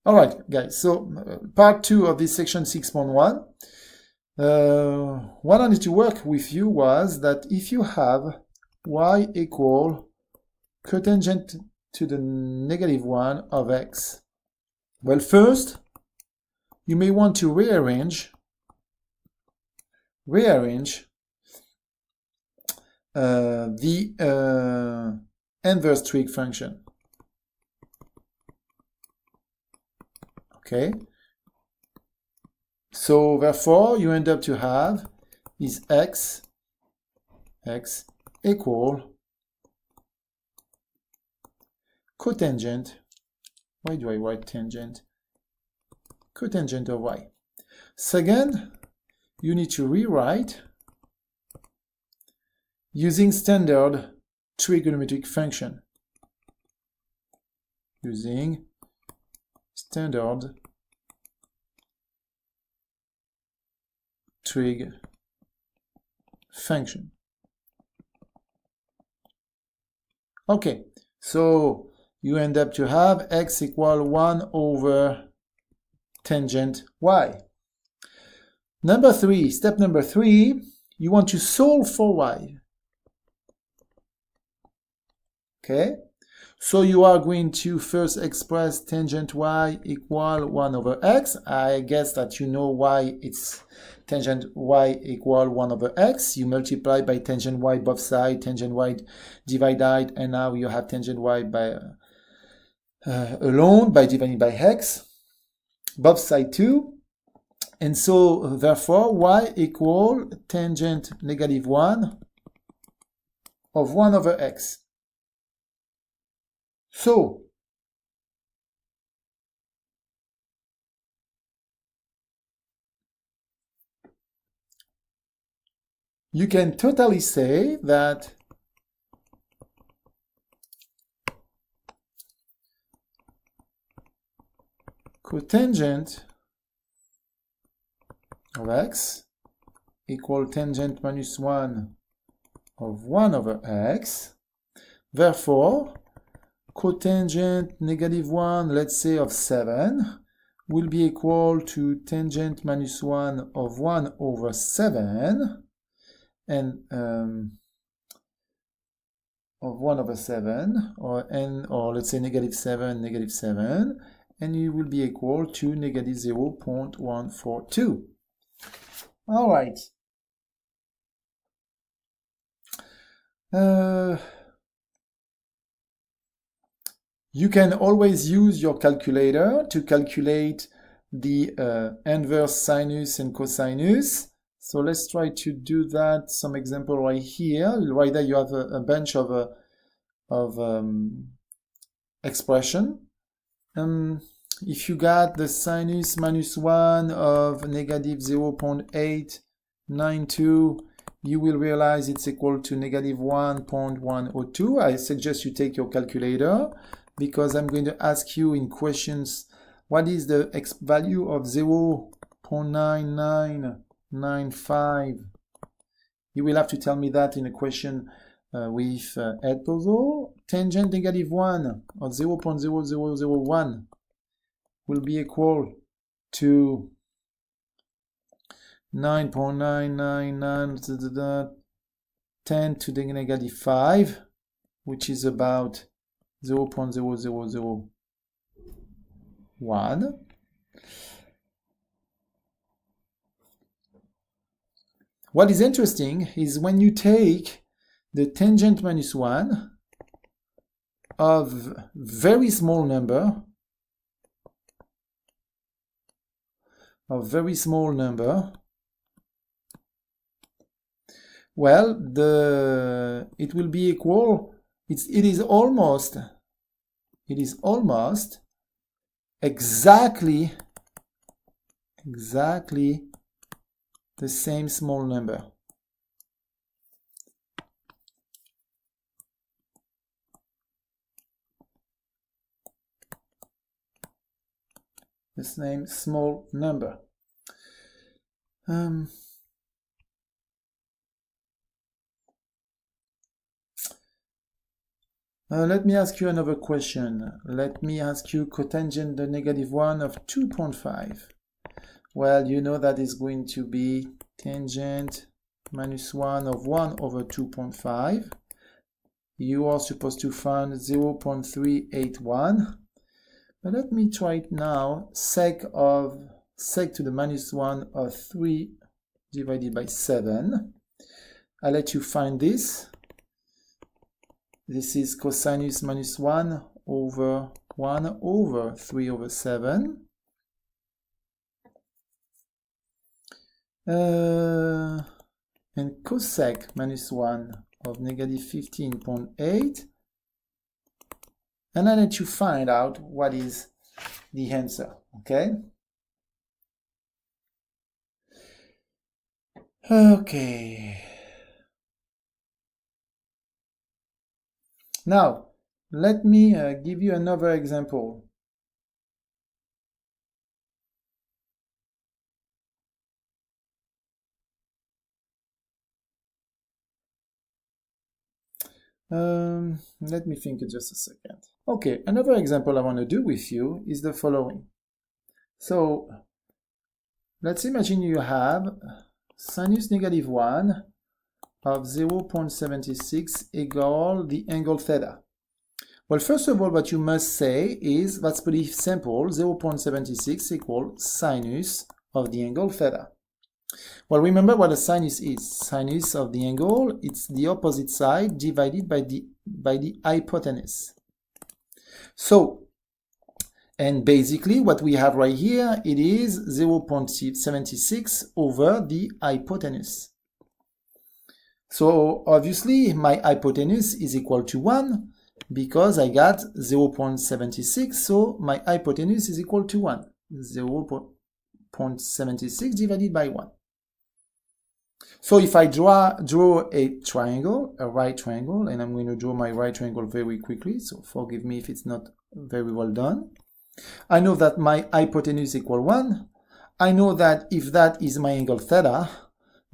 All right, guys, so part 2 of this section 6.1. What I need to work with you was that if you have y equal cotangent to the -1 of x, well, first, you may want to rearrange the inverse trig function. Okay, so therefore you end up to have is x equal cotangent. Why do I write tangent? Cotangent of y. Second, you need to rewrite using standard trigonometric function. Using standard trig function. Okay, so you end up to have x equal 1 over tangent y. Step number 3, you want to solve for y. Okay, so you are going to first express tangent y equal 1 over x. I guess that you know why it's tangent y equal 1 over x. You multiply by tangent y both sides, tangent y divided, and now you have tangent y by alone by dividing by x, both sides too. And so therefore y equal tangent -1 of 1 over x. So you can totally say that cotangent of x equal tangent -1 of 1 over x. Therefore, cotangent -1, let's say of 7, will be equal to tangent -1 of 1 over 7, and of 1 over 7, or let's say -7, and it will be equal to -0.142. All right. You can always use your calculator to calculate the inverse sinus and cosinus. So let's try to do that. Some example right here. Right there you have a bunch of expression. If you got the sinus -1 of -0.892, you will realize it's equal to -1.102. I suggest you take your calculator, because I'm going to ask you in questions what is the value of 0.9995. You will have to tell me that in a question with head puzzle. Tangent -1 of 0.0001 will be equal to 9.999 10 to the -5, which is about 0.0001. What is interesting is when you take the tangent -1 of very small number, well, it will be equal. It is almost exactly the same small number. The same small number. Let me ask you another question. Let me ask you cotangent the negative 1 of 2.5. Well, you know that is going to be tangent minus 1 of 1 over 2.5. You are supposed to find 0.381. But let me try it now. Sec to the minus 1 of 3 divided by 7. I'll let you find this. This is cosinus minus 1 over 3 over 7. And cosec minus 1 of negative 15.8. And I'll let you find out what is the answer, okay? Okay. Now, let me give you another example. Let me think just a second. Okay, another example I want to do with you is the following. So, let's imagine you have sinus negative 1 of 0.76 equal the angle theta. Well, first of all, what you must say is, that's pretty simple, 0.76 equals sinus of the angle theta. Well, remember what a sinus is. Sinus of the angle, it's the opposite side divided by the hypotenuse. So, and basically what we have right here, it is 0.76 over the hypotenuse. So obviously my hypotenuse is equal to 1 because I got 0.76, so my hypotenuse is equal to 1. 0.76 divided by 1. So if I draw a triangle, a right triangle, and I'm going to draw my right triangle very quickly, so forgive me if it's not very well done. I know that my hypotenuse equal 1. I know that if that is my angle theta,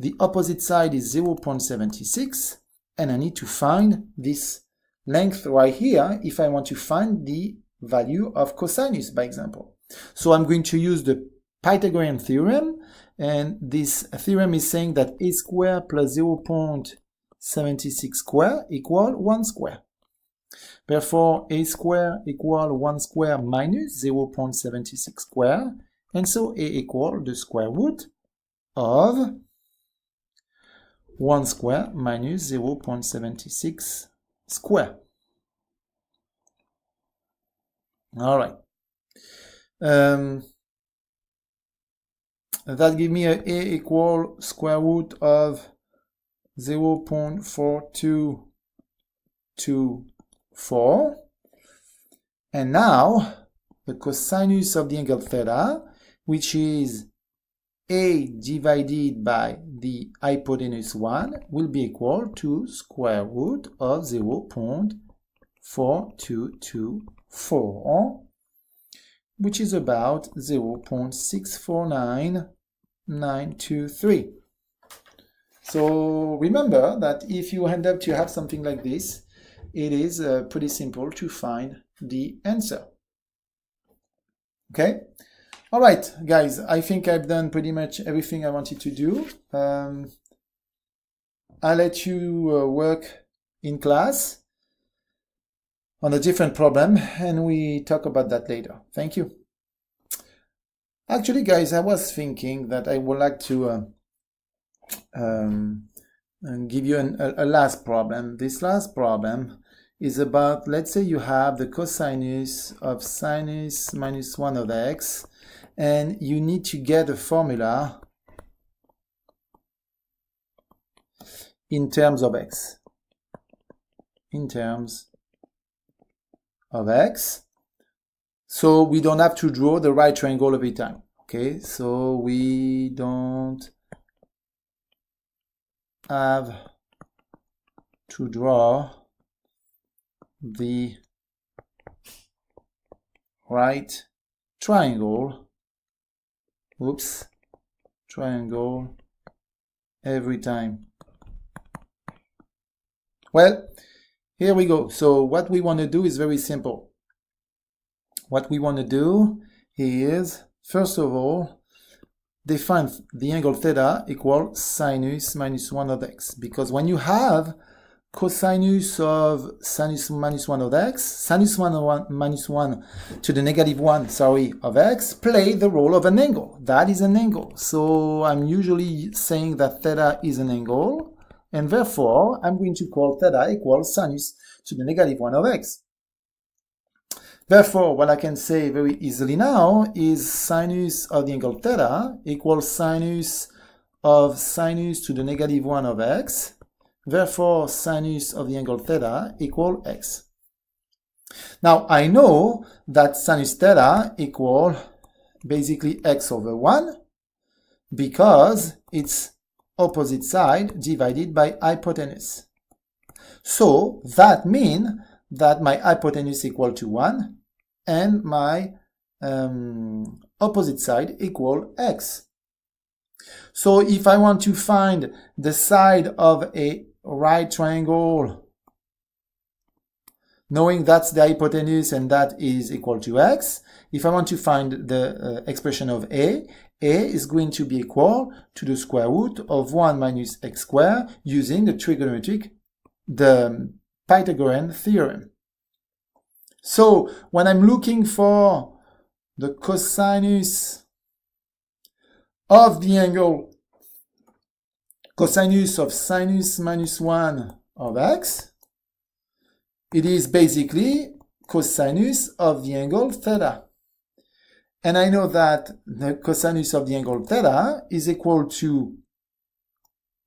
the opposite side is 0.76, and I need to find this length right here if I want to find the value of cosinus, by example. So I'm going to use the Pythagorean theorem, and this theorem is saying that a squared plus 0.76 squared equal 1 square. Therefore, a squared equal 1 square minus 0.76 square, and so a equal the square root of 1 square minus 0.76 square. All right. That gives me a equal square root of 0.4224. And now, the cosinus of the angle theta, which is a divided by the hypotenuse 1, will be equal to square root of 0.4224, which is about 0.649923. So remember that if you end up to have something like this, it is pretty simple to find the answer. Okay? All right, guys, I think I've done pretty much everything I wanted to do. I'll let you work in class on a different problem, and we talk about that later. Thank you. Actually, guys, I was thinking that I would like to give you a last problem. This last problem is about, let's say you have the cosinus of sinus minus 1 of x, and you need to get a formula in terms of x. In terms of x. So we don't have to draw the right triangle every time. Okay, so we don't have to draw the right triangle. Triangle every time. Well, here we go. So what we want to do is very simple. What we want to do is, first of all, define the angle theta equal sinus minus 1 of x. Because when you have cosinus of sinus minus 1 of x, sinus 1 minus 1 to the negative 1, of x, play the role of an angle. That is an angle. So I'm usually saying that theta is an angle, and therefore I'm going to call theta equals sinus to the negative 1 of x. Therefore, what I can say very easily now is sinus of the angle theta equals sinus of sinus to the negative 1 of x. Therefore, sinus of the angle theta equals x. Now, I know that sinus theta equals basically x over 1 because it's opposite side divided by hypotenuse. So, that means that my hypotenuse equal to 1 and my opposite side equal x. So if I want to find the side of a right triangle, knowing that's the hypotenuse and that is equal to x, if I want to find the expression of a is going to be equal to the square root of 1 minus x squared using the Pythagorean Theorem. So when I'm looking for the cosinus of the angle, cosinus of sinus minus 1 of x, it is basically cosinus of the angle theta. And I know that the cosinus of the angle theta is equal to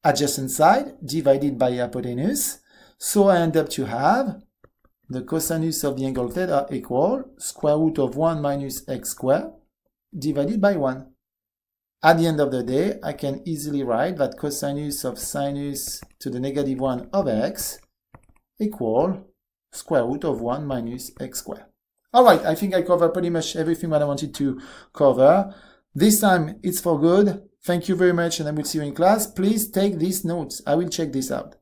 adjacent side divided by hypotenuse. So I end up to have the cosinus of the angle theta equal square root of 1 minus x squared divided by 1. At the end of the day, I can easily write that cosinus of sinus to the negative 1 of x equal square root of 1 minus x squared. All right, I think I covered pretty much everything that I wanted to cover. This time it's for good. Thank you very much, and I will see you in class. Please take these notes. I will check this out.